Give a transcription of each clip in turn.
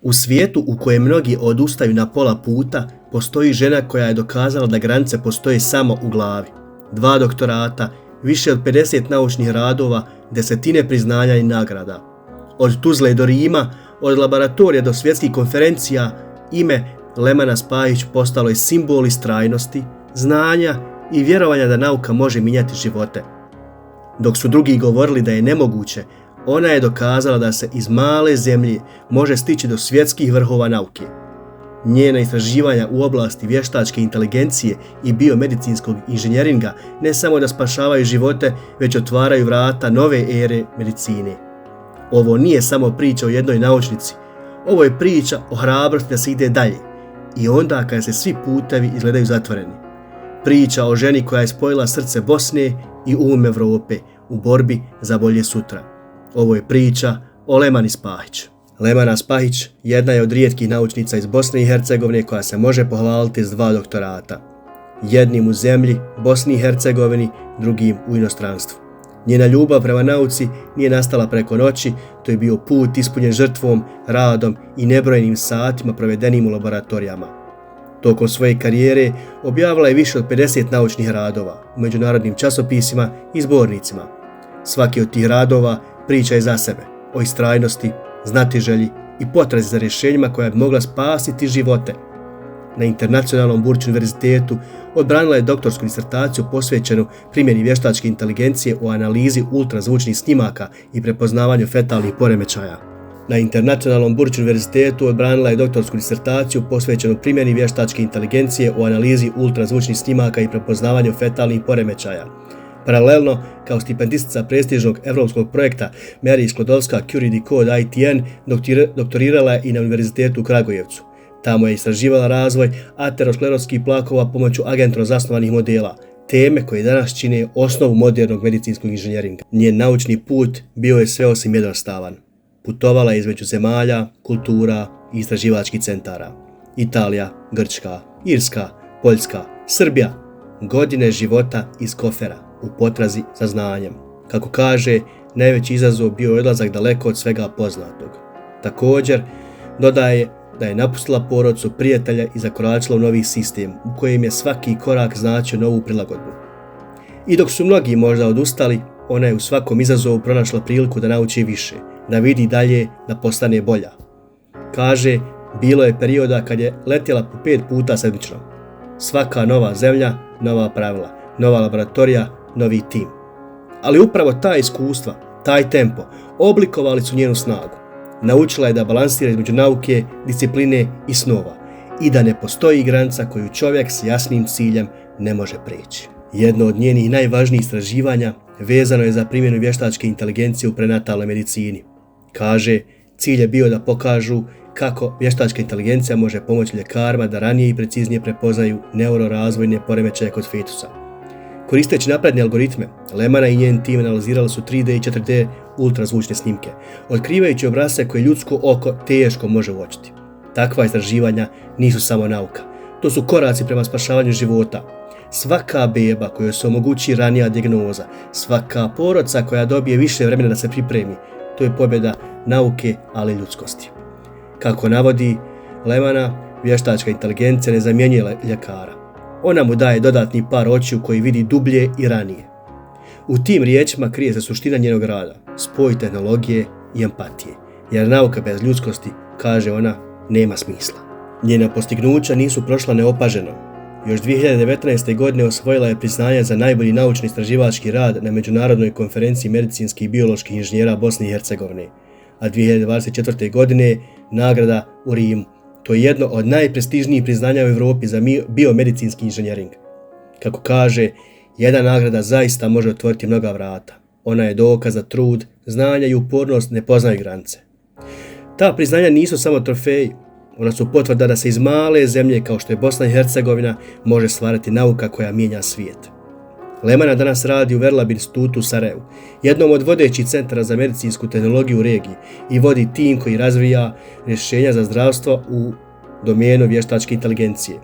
U svijetu u kojem mnogi odustaju na pola puta, postoji žena koja je dokazala da granice postoje samo u glavi. 2 doktorata, više od 50 naučnih radova, desetine priznanja i nagrada. Od Tuzle do Rima, od laboratorija do svjetskih konferencija, ime Lemana Spajić postalo je simbol istrajnosti, znanja i vjerovanja da nauka može mijenjati živote. Dok su drugi govorili da je nemoguće, ona je dokazala da se iz male zemlje može stići do svjetskih vrhova nauke. Njena istraživanja u oblasti vještačke inteligencije i biomedicinskog inženjeringa ne samo da spašavaju živote, već otvaraju vrata nove ere medicine. Ovo nije samo priča o jednoj naučnici, ovo je priča o hrabrosti da se ide dalje i onda kada se svi putevi izgledaju zatvoreni. Priča o ženi koja je spojila srce Bosne i Europe u borbi za bolje sutra. Ovo je priča o Lemani Spajić. Lemana Spajić jedna je od rijetkih naučnica iz Bosne i Hercegovine koja se može pohvaliti s 2 doktorata. Jednim u zemlji, Bosni i Hercegovini, drugim u inostranstvu. Njena ljubav prema nauci nije nastala preko noći, to je bio put ispunjen žrtvom, radom i nebrojenim satima provedenim u laboratorijama. Tokom svoje karijere objavila je više od 50 naučnih radova u međunarodnim časopisima i zbornicima. Svaki od tih radova priča je za sebe, o istrajnosti, znatiželji i potrazi za rješenjima koja bi mogla spasiti živote. Na Internacionalnom Burču univerzitetu odbranila je doktorsku disertaciju posvećenu primjeni vještačke inteligencije u analizi ultrazvučnih snimaka i prepoznavanju fetalnih poremećaja. Na Internacionalnom Burču univerzitetu odbranila je doktorsku disertaciju posvećenu primjeni vještačke inteligencije u analizi ultrazvučnih snimaka i prepoznavanju fetalnih poremećaja. Paralelno, kao stipendistica prestižnog evropskog projekta Marie Sklodowska-Curie Decode ITN, doktorirala je i na Univerzitetu u Kragujevcu. Tamo je istraživala razvoj ateroskleroskih plakova pomoću agentno zasnovanih modela, teme koje danas čine osnovu modernog medicinskog inženjeringa. Njen naučni put bio je sve osim jednostavan. Putovala je između zemalja, kultura i istraživačkih centara. Italija, Grčka, Irska, Poljska, Srbija. Godine života iz kofera u potrazi za znanjem. Kako kaže, najveći izazov bio je odlazak daleko od svega poznatog. Također, dodaje da je napustila porodicu, prijatelja i zakoračila u novi sistem u kojem je svaki korak značio novu prilagodbu. I dok su mnogi možda odustali, ona je u svakom izazovu pronašla priliku da nauči više, da vidi dalje, da postane bolja. Kaže, bilo je perioda kad je letjela po 5 puta sedmično. Svaka nova zemlja, nova pravila, nova laboratorija, novi tim. Ali upravo ta iskustva, taj tempo, oblikovali su njenu snagu. Naučila je da balansira između nauke, discipline i snova i da ne postoji granica koju čovjek s jasnim ciljem ne može preći. Jedno od njenih najvažnijih istraživanja vezano je za primjenu vještačke inteligencije u prenatalnoj medicini. Kaže, cilj je bio da pokažu kako vještačka inteligencija može pomoći ljekarima da ranije i preciznije prepoznaju neurorazvojne poremećaje kod fetusa. Koristeći napredne algoritme, Lemana i njen tim analizirali su 3D i 4D ultrazvučne snimke, otkrivajući obrasce koje ljudsko oko teško može uočiti. Takva istraživanja nisu samo nauka, to su koraci prema spašavanju života. Svaka beba kojoj se omogući ranija dijagnoza, svaka porodca koja dobije više vremena da se pripremi, to je pobjeda nauke, ali i ljudskosti. Kako navodi Lemana, vještačka inteligencija ne zamjenjuje ljekara. Ona mu daje dodatni par očiju koji vidi dublje i ranije. U tim riječima krije se suština njenog rada, spoj tehnologije i empatije, jer nauka bez ljudskosti, kaže ona, nema smisla. Njena postignuća nisu prošla neopaženo. Još 2019. godine osvojila je priznanje za najbolji naučni istraživački rad na Međunarodnoj konferenciji medicinskih i bioloških inženjera Bosne i Hercegovine, a 2024. godine nagrada u Rimu. To je jedno od najprestižnijih priznanja u Europi za biomedicinski inženjering. Kako kaže, jedna nagrada zaista može otvoriti mnoga vrata. Ona je dokaz da trud, znanja i upornost ne poznaju granice. Ta priznanja nisu samo trofeji, ona su potvrda da se iz male zemlje kao što je Bosna i Hercegovina može stvarati nauka koja mijenja svijet. Lemana danas radi u Verlab institutu u Sarajevu, jednom od vodećih centara za medicinsku tehnologiju u regiji i vodi tim koji razvija rješenja za zdravstvo u domenu vještačke inteligencije.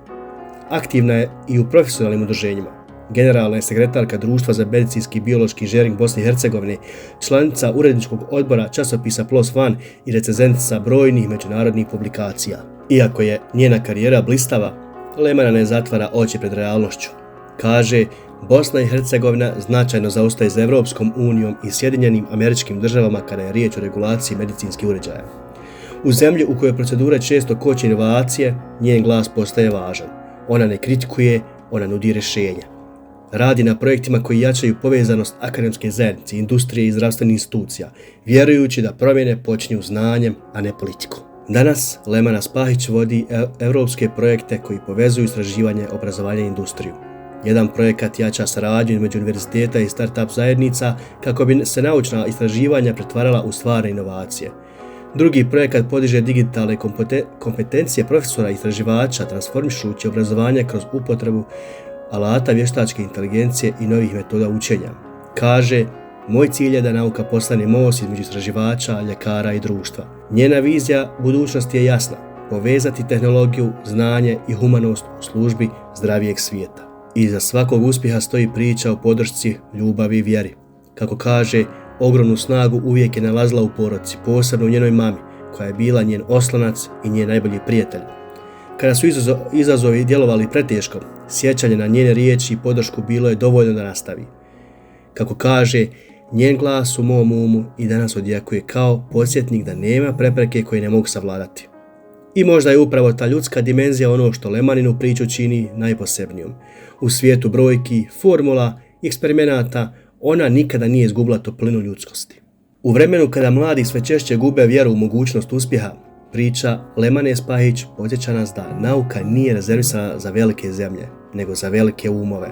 Aktivna je i u profesionalnim udruženjima. Generalna je sekretarka Društva za medicinski i biološki inženjering Bosne i Hercegovine, članica uredničkog odbora časopisa PLOS ONE i recenzentica brojnih međunarodnih publikacija. Iako je njena karijera blistava, Lemana ne zatvara oči pred realnošću. Kaže, Bosna i Hercegovina značajno zaostaje za Europskom unijom i Sjedinjenim Američkim Državama kada je riječ o regulaciji medicinskih uređaja. U zemlji u kojoj procedure često koče inovacije, njen glas postaje važan. Ona ne kritikuje, ona nudi rješenja. Radi na projektima koji jačaju povezanost akademske zajednice, industrije i zdravstvenih institucija, vjerujući da promjene počinju znanjem, a ne politikom. Danas Lemana Spahić vodi europske projekte koji povezuju istraživanje, obrazovanje i industriju. Jedan projekat jača saradnju između univerziteta i start-up zajednica kako bi se naučna istraživanja pretvarala u stvarne inovacije. Drugi projekat podiže digitalne kompetencije profesora i istraživača transformišući obrazovanje kroz upotrebu alata vještačke inteligencije i novih metoda učenja. Kaže, moj cilj je da nauka postane most između istraživača, ljekara i društva. Njena vizija budućnosti je jasna, povezati tehnologiju, znanje i humanost u službi zdravijeg svijeta. Iza svakog uspjeha stoji priča o podršci, ljubavi i vjeri. Kako kaže, ogromnu snagu uvijek je nalazila u porodici, posebno u njenoj mami, koja je bila njen oslonac i njen najbolji prijatelj. Kada su izazovi djelovali preteško, sjećanje na njene riječi i podršku bilo je dovoljno da nastavi. Kako kaže, njen glas u mom umu i danas odjekuje kao podsjetnik da nema prepreke koje ne mogu savladati. I možda je upravo ta ljudska dimenzija ono što Lemaninu priču čini najposebnijom. U svijetu brojki, formula i eksperimenata ona nikada nije izgubila toplinu ljudskosti. U vremenu kada mladi sve češće gube vjeru u mogućnost uspjeha, priča Lemane Spahić podsjeća nas da nauka nije rezervisana za velike zemlje, nego za velike umove.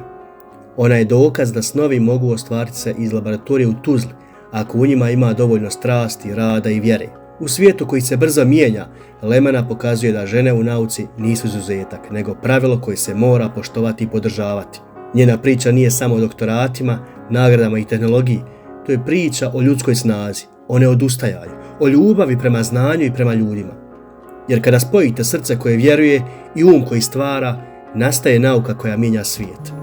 Ona je dokaz da snovi mogu ostvariti se iz laboratorije u Tuzli, ako u njima ima dovoljno strasti, rada i vjere. U svijetu koji se brzo mijenja, Lemana pokazuje da žene u nauci nisu izuzetak, nego pravilo koje se mora poštovati i podržavati. Njena priča nije samo o doktoratima, nagradama i tehnologiji, to je priča o ljudskoj snazi, o neodustajanju, o ljubavi prema znanju i prema ljudima. Jer kada spojite srce koje vjeruje i um koji stvara, nastaje nauka koja mijenja svijet.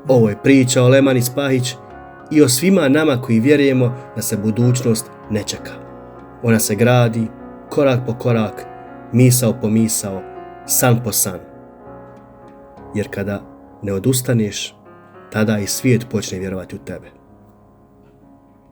Ovo je priča o Lemani Spahić i o svima nama koji vjerujemo da se budućnost ne čeka. Ona se gradi korak po korak, misao po misao, san po san. Jer kada ne odustaneš, tada i svijet počne vjerovati u tebe.